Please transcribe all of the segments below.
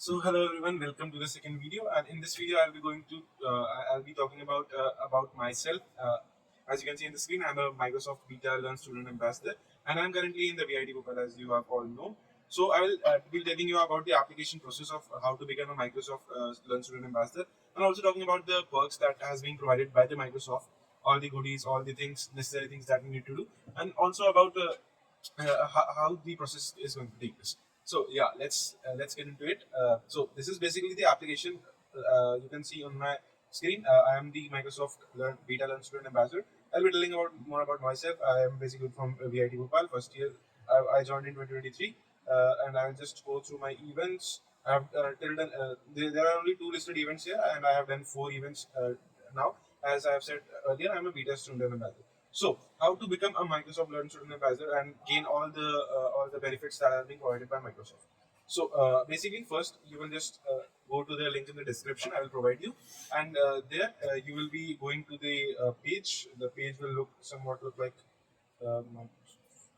So hello everyone, welcome to the second video. And in this video, I'll be talking about myself. As you can see in the screen, I'm a Microsoft Beta Learn Student Ambassador, and I'm currently in the VIT Bhopal, as you have all know. So I will be telling you about the application process of how to become a Microsoft Learn Student Ambassador, and also talking about the perks that has been provided by the Microsoft, all the goodies, all the things, necessary things that we need to do, and also about how the process is going to take place. So yeah, let's get into it. So this is basically the application. You can see on my screen. I am the Microsoft Beta Learn Student Ambassador. I'll be telling about more about myself. I am basically from VIT Bhopal, first year. I joined in 2023, and I'll just go through my events. I have till done, there are only two listed events here, and I have done 4 events now. As I have said earlier, I'm a Beta Student Ambassador. So, how to become a Microsoft Learn Student Ambassador and gain all the benefits that are being provided by Microsoft. So, basically, first you will just go to the link in the description. I will provide you, and there you will be going to the page. The page will look like Microsoft.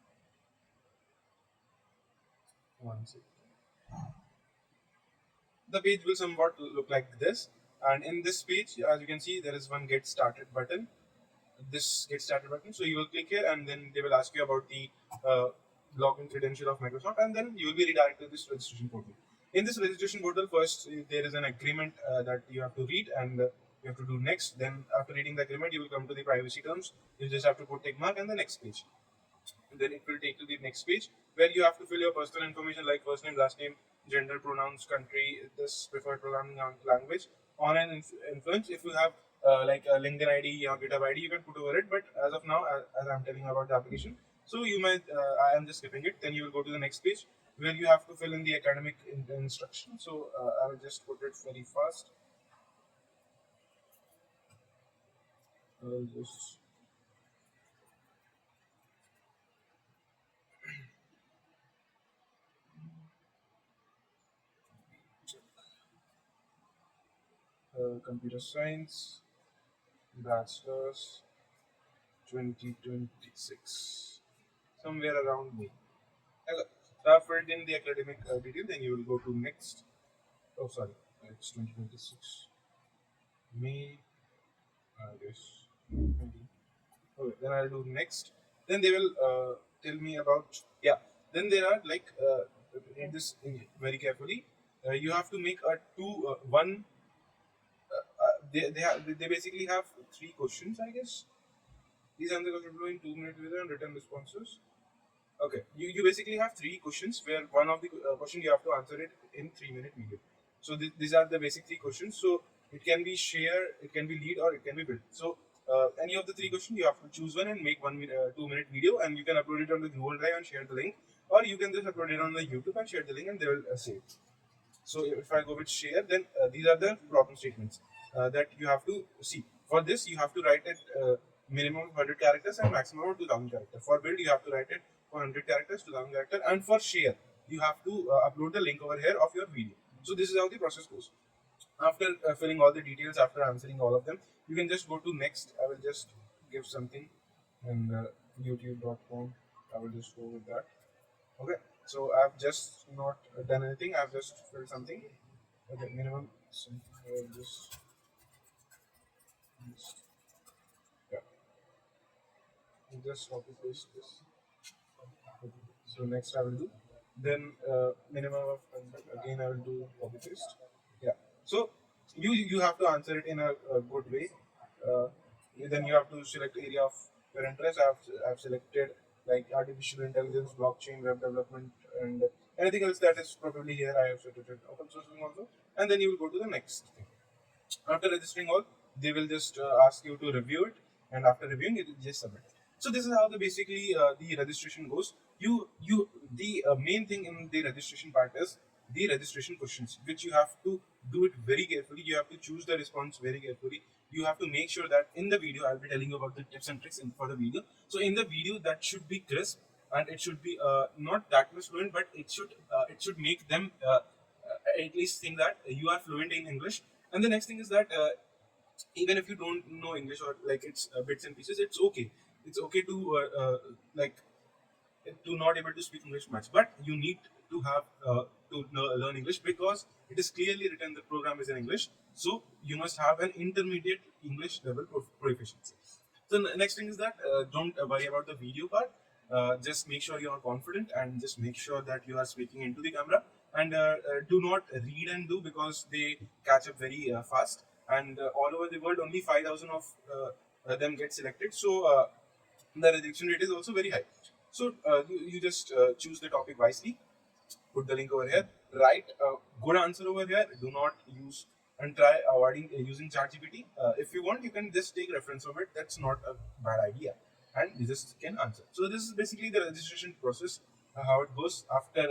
One second. The page will somewhat look like this, and in this page, as you can see, there is one Get Started button. This Get Started button. So you will click here, and then they will ask you about the login credential of Microsoft, and then you will be redirected to this registration portal. In this registration portal, first there is an agreement that you have to read, and you have to do next. Then after reading the agreement, you will come to the privacy terms. You just have to put tick mark and the next page. And then it will take to the next page where you have to fill your personal information like first name, last name, gender, pronouns, country, this preferred programming language, on an influence. If you have like a LinkedIn ID or GitHub ID, you can put over it. But as of now, as I'm telling you about the application, so you might, I am just skipping it. Then you will go to the next page where you have to fill in the academic instruction. So I will just put it very fast. I'll just computer science, bachelor's, 2026, somewhere around May. Okay. So I've filled in the academic detail, then you will go to next. Oh, sorry, it's 2026 May, I guess. 20. Okay, then I'll do next. Then they will tell me about, yeah. Then there are like read this very carefully. You have to make a one. They basically have 3 questions, I guess. These are the questions in 2 minutes with and written responses. Okay, you basically have 3 questions where one of the question you have to answer it in 3 minute video. So these are the basic 3 questions. So it can be share, it can be lead, or it can be build. So any of the 3 questions you have to choose one and make 2 minute video, and you can upload it on the Google Drive and share the link, or you can just upload it on the YouTube and share the link, and they will save it. So if I go with share, then these are the problem statements that you have to see. For this, you have to write it minimum 100 characters and maximum of 2000 characters. For build, you have to write it for 100 characters, 2000 characters, and for share, you have to upload the link over here of your video. So this is how the process goes. After filling all the details, after answering all of them, you can just go to next. I will just give something and youtube.com. I will just go with that. Okay, so I've just not done anything. I've just filled something. Okay, minimum. So yeah, just copy paste this. Okay. So next I will do. Then minimum of again I will do copy paste. Yeah. So you have to answer it in a good way. Uh, then you have to select area of your interest. I've selected like artificial intelligence, blockchain, web development, and anything else that is probably here. I have selected open sourcing also, and then you will go to the next thing. After registering all, they will just ask you to review it, and after reviewing it, just submit. So this is how basically the registration goes. You the main thing in the registration part is the registration questions, which you have to do it very carefully. You have to choose the response very carefully. You have to make sure that in the video, I'll be telling you about the tips and tricks for the video. So in the video, that should be crisp, and it should be not that much fluent, but it should make them at least think that you are fluent in English. And the next thing is that even if you don't know English, or like it's bits and pieces, it's okay. It's okay to like to not able to speak English much, but you need to have learn English, because it is clearly written the program is in English. So you must have an intermediate English level proficiency. So next thing is that don't worry about the video part. Just make sure you are confident, and just make sure that you are speaking into the camera, and do not read and do, because they catch up very fast, and all over the world only 5,000 of them get selected. So the rejection rate is also very high. So you just choose the topic wisely, put the link over here, write a good answer over here. Do not use and try avoiding using ChatGPT. If you want, you can just take reference of it. That's not a bad idea, and you just can answer. So this is basically the registration process. How it goes after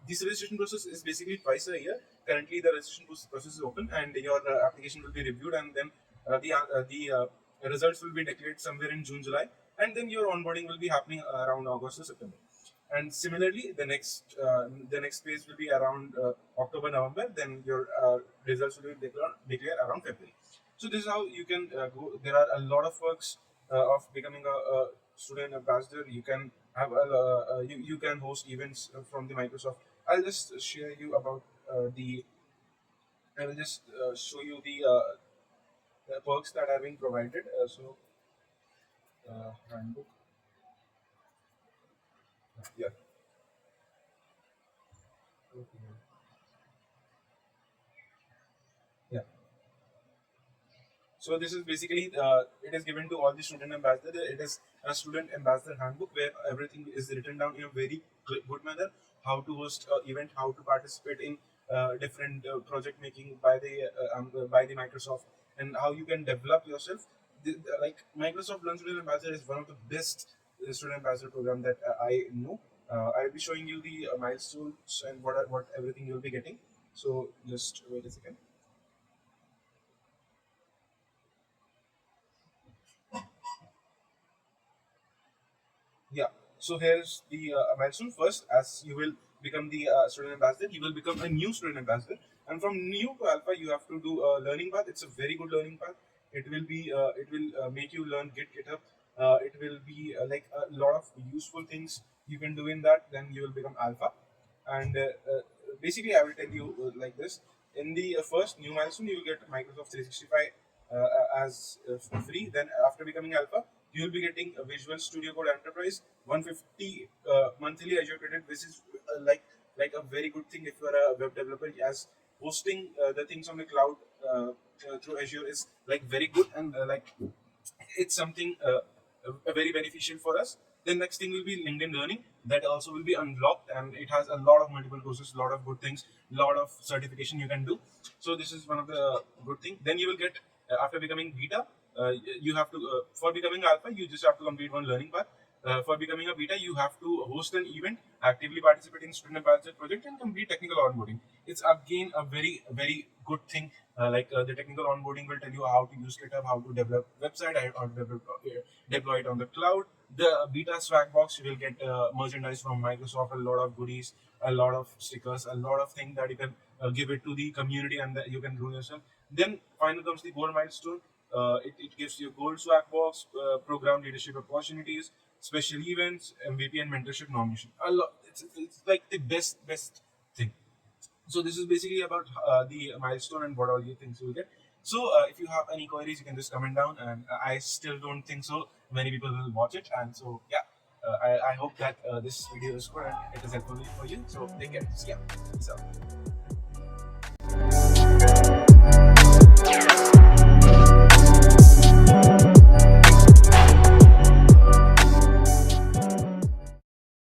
this registration process is basically twice a year. Currently, the registration process is open, and your application will be reviewed, and then the results will be declared somewhere in June, July, and then your onboarding will be happening around August or September. And similarly, the next phase will be around October, November. Then your results will be declared around February. So this is how you can go. There are a lot of works of becoming a student ambassador. You can have you can host events from the Microsoft. I'll just share you about the. I will just show you the perks that are being provided. Handbook. Yeah. Okay. Yeah. So this is basically it is given to all the student ambassador. It is a student ambassador handbook where everything is written down in a very good manner. How to host an event, how to participate in different project making by the Microsoft, and how you can develop yourself. Like Microsoft Learn Student Ambassador is one of the best student ambassador program that I know. I'll be showing you the milestones and what everything you'll be getting. So just wait a second. Yeah. So here's the milestone. First, as you will become the student ambassador, you will become a new student ambassador, and from new to alpha, you have to do a learning path. It's a very good learning path. It will make you learn GitHub. It will be like a lot of useful things you can do in that. Then you will become alpha, and basically, I will tell you like this. In the first new milestone, you will get Microsoft 365 as free. Then after becoming alpha, you will be getting a Visual Studio Code Enterprise 150 monthly Azure credit. This is like a very good thing if you are a web developer, as hosting the things on the cloud through Azure is like very good, and like it's something very beneficial for us. The next thing will be LinkedIn Learning, that also will be unlocked, and it has a lot of multiple courses, lot of good things, lot of certification you can do. So this is one of the good thing. Then you will get after becoming beta, you have to for becoming alpha, you just have to complete one learning path. For becoming a beta, you have to host an event, actively participate in student ambassador project, and complete technical onboarding. It's again a very good thing. The technical onboarding will tell you how to use GitHub, how to develop website, how to deploy it on the cloud. The beta swag box, you will get merchandise from Microsoft, a lot of goodies, a lot of stickers, a lot of things that you can give it to the community, and that you can grow yourself. Then finally comes the gold milestone. It gives you gold swag box, program leadership opportunities, special events, MVP, and mentorship nomination. A lot. It's like the best thing. So this is basically about the milestone and what all you think you will get. So if you have any queries, you can just comment down, and I still don't think so many people will watch it. And so yeah, I hope that this video is good and it is helpful for you. So take care. Yeah, peace out.